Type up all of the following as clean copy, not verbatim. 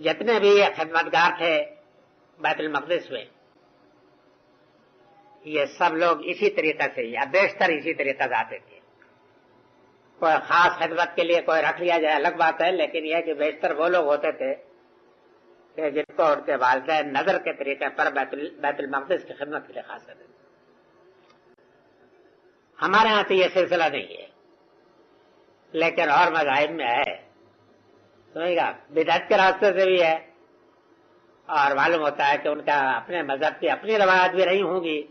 جتنے بھی خدمتگار تھے بیت المقدس میں یہ سب لوگ اسی طریقے سے یا بیشتر اسی طریقے سے آتے تھے. کوئی خاص خدمت کے لیے کوئی رکھ لیا جائے الگ بات ہے، لیکن یہ کہ بیشتر وہ لوگ ہوتے تھے کہ جن کو ان کے والدین نظر کے طریقے پر بیت المقدس کی خدمت کے لیے خاص کرتے تھے. ہمارے ہاں تو یہ سلسلہ نہیں ہے، لیکن اور مذاہب میں ہے. سمجھے گا، بدعت کے راستے سے بھی ہے، اور معلوم ہوتا ہے کہ ان کا اپنے مذہب کی اپنی روایات بھی رہی ہوں گی.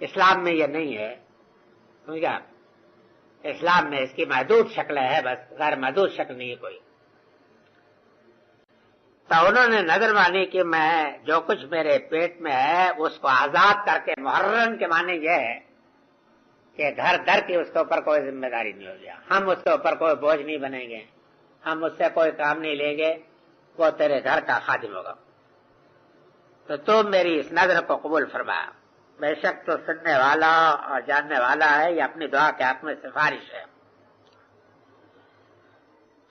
اسلام میں یہ نہیں ہے. سمجھ گا، اسلام میں اس کی محدود شکلیں ہے، بس غیر محدود شکل نہیں ہے کوئی. تو انہوں نے نظر مانی کہ میں جو کچھ میرے پیٹ میں ہے اس کو آزاد کر کے، محرم کے معنی یہ ہے کہ گھر در کی اس کے اوپر کوئی ذمہ داری نہیں ہوگی، ہم اس کے اوپر کوئی بوجھ نہیں بنیں گے، ہم اس سے کوئی کام نہیں لیں گے، وہ تیرے گھر کا خادم ہوگا. تو میری اس نظر کو قبول فرما. بے شک تو سننے والا اور جاننے والا ہے، یہ اپنی دعا کے حق میں سفارش ہے.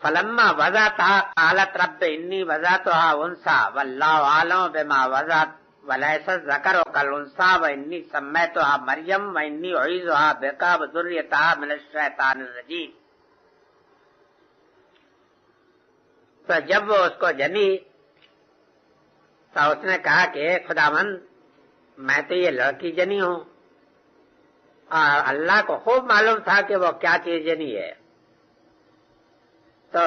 فلما وضعتها قالت رب انی وضعتها انثى والله اعلم بما وضعت وليس الذكر كالانثى واني سميتها مريم واني اعيذها بك وذريتها من الشيطان الرجيم. تو جب وہ اس کو جنی تو اس نے کہا کہ خداوند میں تو یہ لڑکی جنی ہوں، اور اللہ کو خوب معلوم تھا کہ وہ کیا چیز جنی ہے. تو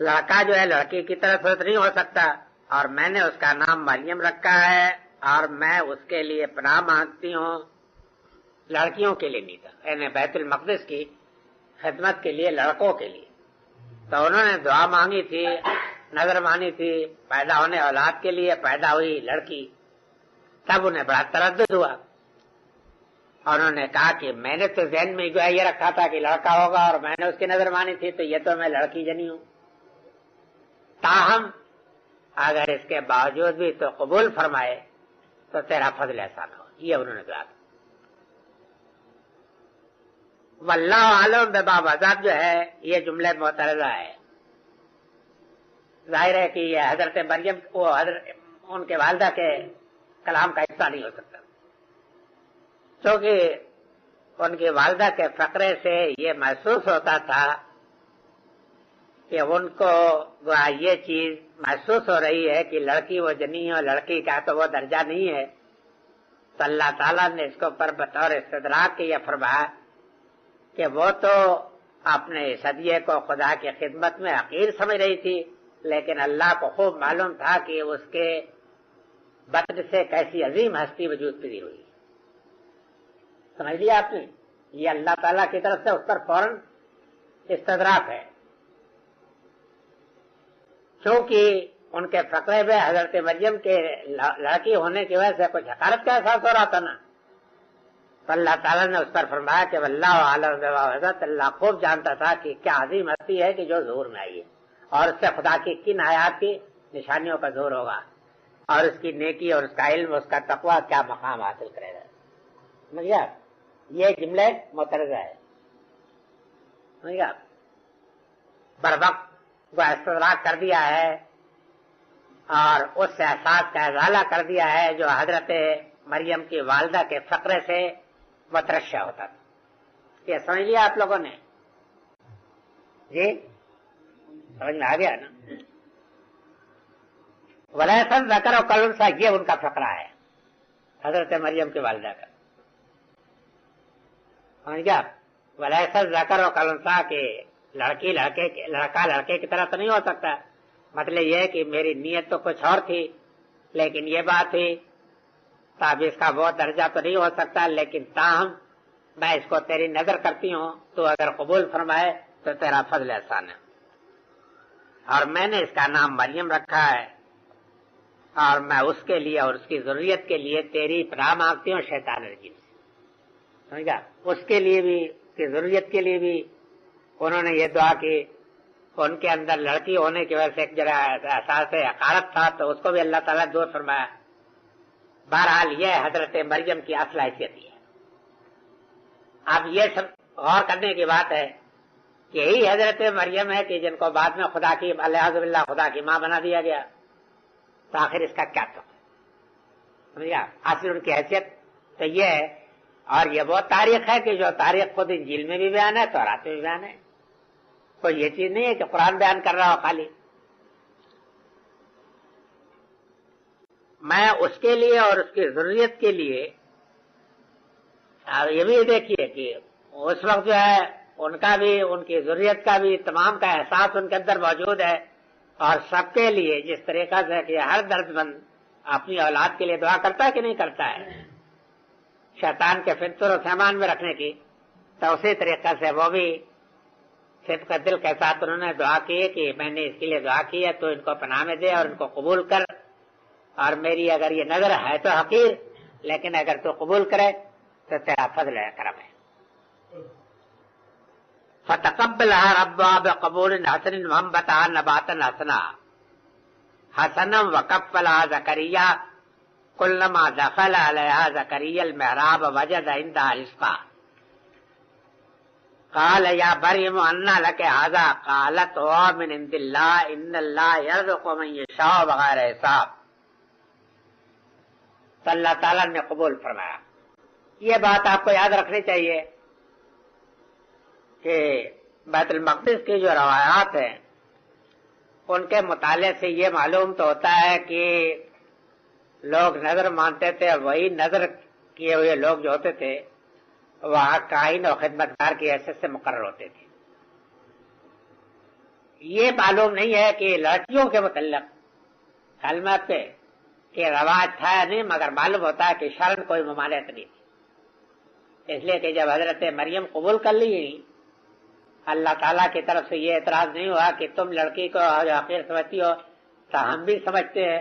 لڑکا جو ہے لڑکی کی طرف سے نہیں ہو سکتا، اور میں نے اس کا نام مریم رکھا ہے، اور میں اس کے لیے پناہ مانگتی ہوں. لڑکیوں کے لیے نہیں تھا، یعنی بیت المقدس کی خدمت کے لیے لڑکوں کے لیے. تو انہوں نے دعا مانگی تھی، نظر مانی تھی پیدا ہونے اولاد کے لیے. پیدا ہوئی لڑکی، تب انہیں بڑا تردد ہوا، اور انہوں نے کہا کہ میں نے تو ذہن میں جو ہے یہ رکھا تھا کہ لڑکا ہوگا، اور میں نے اس کی نظر مانی تھی، تو یہ تو میں لڑکی جنی ہوں. تاہم اگر اس کے باوجود بھی تو قبول فرمائے تو تیرا فضل احسان ہو. یہ انہوں نے کہا. واللہ عالم بما وضعت جو ہے یہ جملے معترضہ ہے. ظاہر ہے کہ یہ حضرت مریم ان کے والدہ کے کلام کا حصہ نہیں ہو سکتا، کیونکہ ان کی والدہ کے فقرے سے یہ محسوس ہوتا تھا کہ ان کو یہ چیز محسوس ہو رہی ہے کہ لڑکی وہ جنی ہے، لڑکی کا تو وہ درجہ نہیں ہے. تو اللہ تعالیٰ نے اس کے اوپر بطور استدراک کے یہ فرمایا کہ وہ تو اپنے صدیے کو خدا کی خدمت میں حقیر سمجھ رہی تھی، لیکن اللہ کو خوب معلوم تھا کہ اس کے بطن سے کیسی عظیم ہستی وجود پذیر ہوئی. سمجھ لیا آپ نے؟ یہ اللہ تعالیٰ کی طرف سے اس پر فوراً استدراک ہے، چونکہ ان کے فقرے میں حضرت مریم کے لڑکی ہونے کی وجہ سے کچھ حقارت کا احساس ہو رہا تھا نا. تو اللہ تعالیٰ نے اس پر فرمایا کہ واللہ اعلم بما وضعت. اللہ خوب جانتا تھا کہ کیا عظیم ہستی ہے کہ جو ظہور میں آئی ہے، اور اس سے خدا کی کن آیات کی نشانیوں کا ظہور ہوگا، اور اس کی نیکی اور اس کا علم، اس کا تقویٰ کیا مقام حاصل کرے گا. سمجھا؟ یہ جملے معترضہ ہے. سمجھا؟ بر وقت وہ استدراک کر دیا ہے، اور اس احساس کا ازالہ کر دیا ہے جو حضرت مریم کی والدہ کے فقرے سے مترشح ہوتا تھا. یہ سمجھ لیا آپ لوگوں نے؟ جی سمجھ میں آ گیا نا؟ ولیسن ذکر و کلنسا یہ ان کا فقرہ ہے، حضرت مریم کی والدہ کا. سمجھ گیا؟ ولیسن ذکر و کلنسا کے لڑکا لڑکے کی طرح تو نہیں ہو سکتا. مطلب یہ ہے کہ میری نیت تو کچھ اور تھی، لیکن یہ بات تھی تب اس کا وہ درجہ تو نہیں ہو سکتا، لیکن تاہم میں اس کو تیری نظر کرتی ہوں، تو اگر قبول فرمائے تو تیرا فضل احسان ہے. اور میں نے اس کا نام مریم رکھا ہے، اور میں اس کے لیے اور اس کی ضروریت کے لیے تیری پناہ مانگتی ہوں شیطان رجیم سے. سمجھا؟ اس کے لیے بھی، اس کی ضروریت کے لیے بھی انہوں نے یہ دعا کی. ان کے اندر لڑکی ہونے کی وجہ سے ایک جگہ احساس حقارت تھا، تو اس کو بھی اللہ تعالیٰ دور فرمایا. بہرحال یہ حضرت مریم کی اصل حیثیت ہے. اب یہ سب غور کرنے کی بات ہے یہی حضرت مریم ہے کہ جن کو بعد میں خدا کی الیاذ باللہ خدا کی ماں بنا دیا گیا، تو آخر اس کا کیا سمجھا؟ اصل ان کی حیثیت تو یہ ہے، اور یہ وہ تاریخ ہے کہ جو تاریخ خود انجیل میں بھی بیان ہے، تورات میں بھی بیان ہے. کوئی یہ چیز نہیں ہے کہ قرآن بیان کر رہا ہو خالی. میں اس کے لیے اور اس کی ضروریت کے لیے، یہ بھی دیکھیے کہ اس وقت جو ہے ان کا بھی، ان کی ضروریت کا بھی تمام کا احساس ان کے اندر موجود ہے، اور سب کے لیے جس طریقہ سے کہ ہر درد مند اپنی اولاد کے لیے دعا کرتا ہے کہ نہیں کرتا ہے شیطان کے فطر و سامان میں رکھنے کی، تو اسی طریقہ سے وہ بھی صدق دل کے ساتھ انہوں نے دعا کی کہ میں نے اس کے لیے دعا کی ہے تو ان کو پناہ میں دے اور ان کو قبول کر، اور میری اگر یہ نظر ہے تو حقیر، لیکن اگر تو قبول کرے تو تیرا فضل ہے، کرم ہے. فتقبلها ربها بقبول حسن وانبتها نباتا حسنا حسنا وكفلها زكريا كلما دخل عليها زكريا المحراب وجد عندها رزقا قال يا مريم أنى لك هذا قالت هو من عند الله إن الله يرزق من يشاء بغیر حساب. تو اللہ تعالیٰ نے قبول فرمایا. یہ بات آپ کو یاد رکھنی چاہیے کہ بیت المقدس کی جو روایات ہیں ان کے مطالعے سے یہ معلوم تو ہوتا ہے کہ لوگ نظر مانتے تھے، اور وہی نظر کیے ہوئے لوگ جو ہوتے تھے وہاں کاہن اور خدمتگار کی حیثیت سے مقرر ہوتے تھے. یہ معلوم نہیں ہے کہ لڑکیوں کے متعلق کلمہ پہ کہ رواج تھا یا نہیں، مگر معلوم ہوتا ہے کہ شرن کوئی ممانعت نہیں تھی. اس لیے کہ جب حضرت مریم قبول کر لی، اللہ تعالیٰ کی طرف سے یہ اعتراض نہیں ہوا کہ تم لڑکی کو حقیر سمجھتی ہو، تو ہم بھی سمجھتے ہیں،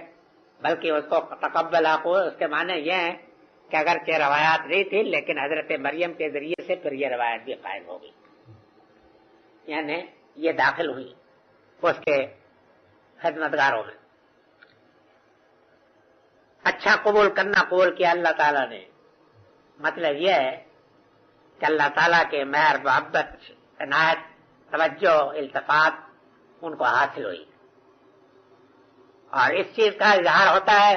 بلکہ اس کو تقبل کو اس کے معنی یہ ہیں کہ اگرچہ روایات نہیں تھی لیکن حضرت مریم کے ذریعے سے پھر یہ روایت بھی قائم ہو گئی، یعنی یہ داخل ہوئی اس کے خدمتگاروں میں. اچھا قبول کرنا قبول کیا اللہ تعالیٰ نے، مطلب یہ ہے کہ اللہ تعالیٰ کے مہر محبت عنایت توجہ التفات ان کو حاصل ہوئی، اور اس چیز کا اظہار ہوتا ہے.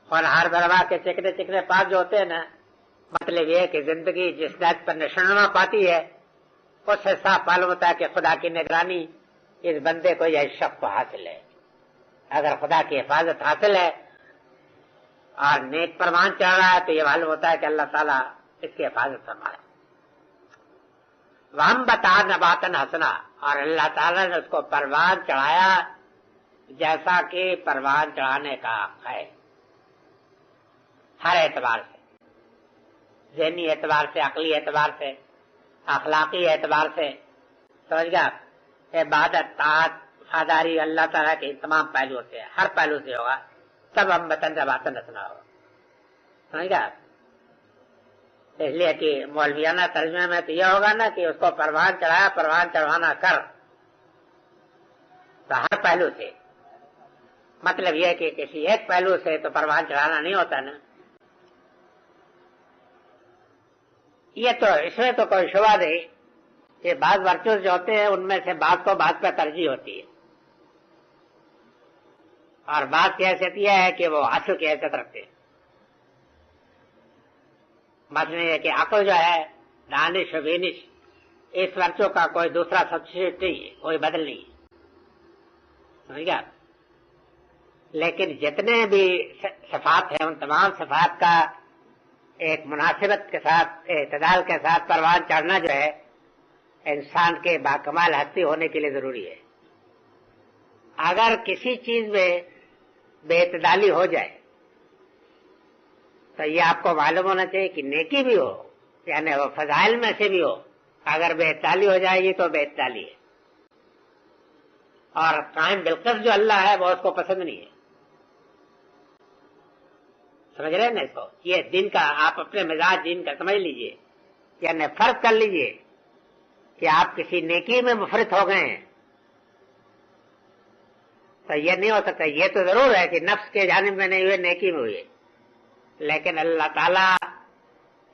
اور ہر بروا کے چکنے چکنے پاس جو ہوتے ہیں نا، مطلب یہ کہ زندگی جس نیت پر نشانہ پاتی ہے اس سے صاف معلوم ہوتا ہے کہ خدا کی نگرانی اس بندے کو یا اس شخص کو حاصل ہے. اگر خدا کی حفاظت حاصل ہے اور نیک پروان چڑھ رہا ہے تو یہ معلوم ہوتا ہے کہ اللہ تعالیٰ اس کی حفاظت فرمائے. وہم بتا نباتن حسنا، اور اللہ تعالیٰ نے اس کو پروان چڑھایا جیسا کہ پروان چڑھانے کا حق ہے، ہر اعتبار سے، ذہنی اعتبار سے، عقلی اعتبار سے، اخلاقی اعتبار سے، سمجھ گیا؟ عبادت، طاعت، وفاداری اللہ تعالیٰ کے تمام پہلوؤں سے، ہر پہلو سے ہوگا، سب ہم بتن نباتن حسنا ہوگا. سمجھ گیا؟ اس لیے کہ مولویانہ ترجمے میں تو یہ ہوگا نا کہ اس کو پروان چڑھایا، پروان چڑھانا کر، تو ہر پہلو سے، مطلب یہ کہ کسی ایک پہلو سے تو پروان چڑھانا نہیں ہوتا نا. یہ تو اس میں تو کوئی شبہ نہیں کہ بعض ورچوز جو ہوتے ہیں ان میں سے بعض کو بعض پہ ترجیح ہوتی ہے، اور بعض کی حیثیت یہ ہے کہ وہ اصل کی حیثیت رکھتے ہیں. مطلب یہ کہ عقل جو ہے، دانش و بینش، اس ورچوں کا کوئی دوسرا سبسٹیٹیوٹ نہیں ہے، کوئی بدل نہیں ہے. سمجھ گیا؟ لیکن جتنے بھی صفات ہیں ان تمام صفات کا ایک مناسبت کے ساتھ، اعتدال کے ساتھ پروان چڑھنا جو ہے انسان کے باکمال ہستی ہونے کے لیے ضروری ہے. اگر کسی چیز میں بے اعتدالی ہو جائے تو یہ آپ کو معلوم ہونا چاہیے کہ نیکی بھی ہو، یعنی وہ فضائل میں سے بھی ہو، اگر بے اعتدالی ہو جائے گی تو بے اعتدالی ہے. اور قائم بالقسط جو اللہ ہے وہ اس کو پسند نہیں ہے. سمجھ رہے ہیں نا اس کو؟ یہ دین کا آپ اپنے مزاج دین کا سمجھ لیجئے، یعنی فرض کر لیجئے کہ آپ کسی نیکی میں مفرط ہو گئے ہیں تو یہ نہیں ہو سکتا. یہ تو ضرور ہے کہ نفس کے جانب میں نہیں ہوئے، نیکی میں ہوئے، لیکن اللہ تعالیٰ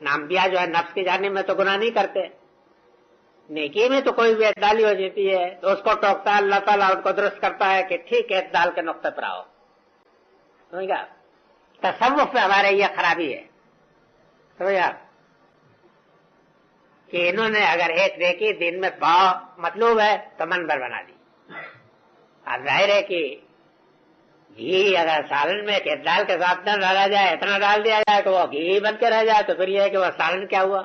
انبیاء جو ہے نفس کی جانب میں تو گناہ نہیں کرتے، نیکی میں تو کوئی بھی اعتدالی ہو جاتی ہے تو اس کو ٹوکتا ہے، اللہ تعالیٰ ان کو درست کرتا ہے کہ ٹھیک ہے اعتدال کے نقطے پر آؤ. سمجھ گیا؟ تصوف میں ہمارے یہ خرابی ہے. سمجھ گیا کہ انہوں نے اگر ایک نیکی دن میں مطلوب ہے تو منبر بنا دی. اب ظاہر ہے کہ گھی اگر سالن میں اعتدال کے ساتھ نہ ڈالا جائے، اتنا ڈال دیا جائے کہ وہ گھی بن کے رہ جائے، تو پھر یہ ہے کہ وہ سالن کیا ہوا.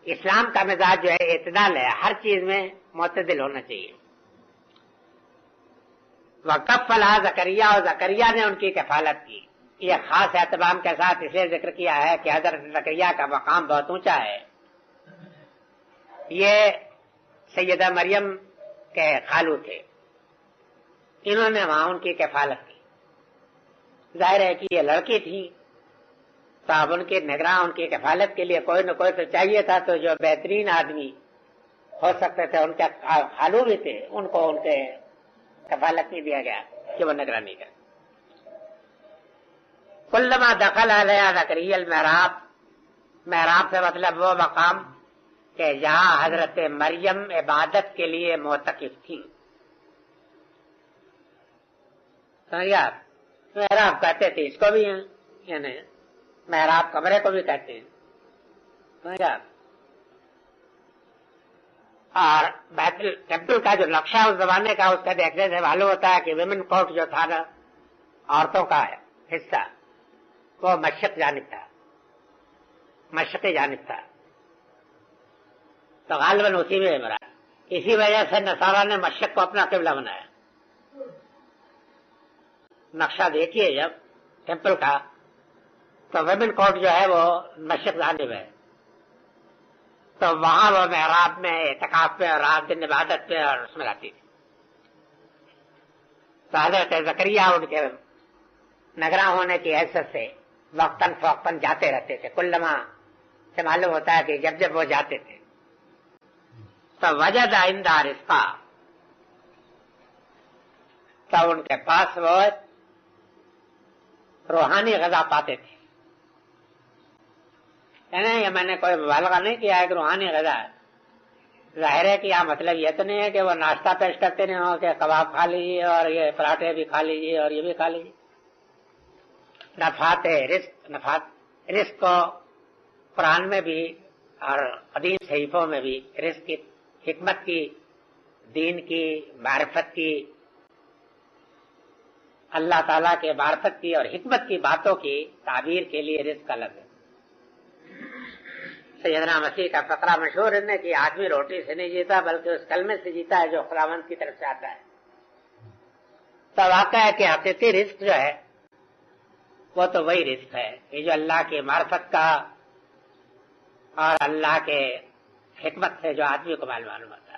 اسلام کا مزاج جو ہے اعتدال ہے، ہر چیز میں معتدل ہونا چاہیے. وکفلہ زکریا، اور زکریا نے ان کی کفالت کی. یہ خاص اہتمام کے ساتھ اسے ذکر کیا ہے کہ حضرت زکریا کا مقام بہت اونچا ہے. یہ سیدہ مریم کے خالو تھے، انہوں نے وہاں ان کی کفالت کی. ظاہر ہے کہ یہ لڑکی تھی تو اب ان کے نگراں ان کی کفالت کے لیے کوئی نہ کوئی تو چاہیے تھا. تو جو بہترین آدمی ہو سکتے تھے ان کے خالو بھی تھے، ان کو ان کے کفالت نہیں دیا گیا کہ وہ نگرانی کرے. کلما دخل علیہ زکریا المحراب، محراب سے مطلب وہ مقام کہ جہاں حضرت مریم عبادت کے لیے معتکف تھی. سمجھا؟ محراب کہتے تھے اس کو بھی ہیں، یعنی محراب کمرے کو بھی کہتے ہیں. سمجھا؟ اور بیت ٹیمپل کا جو نقشہ اس زمانے کا، اس کا دیکھنے سے معلوم ہوتا ہے کہ ویمن کورٹ جو تھا نا، عورتوں کا حصہ، وہ مشرق جانب تھا، مشرقی جانب تھا. تو غالباً اسی میں مراد. اسی وجہ سے نصارہ نے مشرق کو اپنا قبلہ بنایا. نقشہ دیکھیے جب ٹیمپل کا تو ویمن کورٹ جو ہے وہ مشرق جانب ہے، تو وہاں وہ محراب میں اعتکاف پہ اور رات دن عبادت پہ اور اس میں رہتی تھی. تو حضرت زکریا ان کے نگراں ہونے کی حیثیت سے وقتاً فوقتاً جاتے رہتے تھے. کلما سے معلوم ہوتا ہے کہ جب جب وہ جاتے تھے تو وجد عندہ رزقا، تو ان کے پاس وہ روحانی غذا پاتے تھے. یہ میں نے کوئی مبالغہ نہیں کیا ہے کہ روحانی غذا ہے. ظاہر ہے کہ یہاں مطلب یہ تو نہیں ہے کہ وہ ناشتہ پیش کرتے نہیں ہو کہ کباب کھا لیجیے اور یہ پراٹھے بھی کھا لیجیے اور یہ بھی کھا لیجیے. نفات رزق، نفات رزق کو قرآن میں بھی اور قدیم صحیفوں میں بھی رزق کی، حکمت کی، دین کی، معرفت کی، اللہ تعالیٰ کے معرفت کی اور حکمت کی باتوں کی تعبیر کے لیے رزق کا لفظ ہے. سیدنا مسیح کا فقرہ مشہور ہے کہ آدمی روٹی سے نہیں جیتا بلکہ اس کلمے سے جیتا ہے جو خداوند کی طرف سے آتا ہے. تو واقعہ ہے کہ حقیقی رزق جو ہے وہ تو وہی رزق ہے کہ جو اللہ کی معرفت کا اور اللہ کے حکمت سے جو آدمی کو معلوم ہوتا ہے.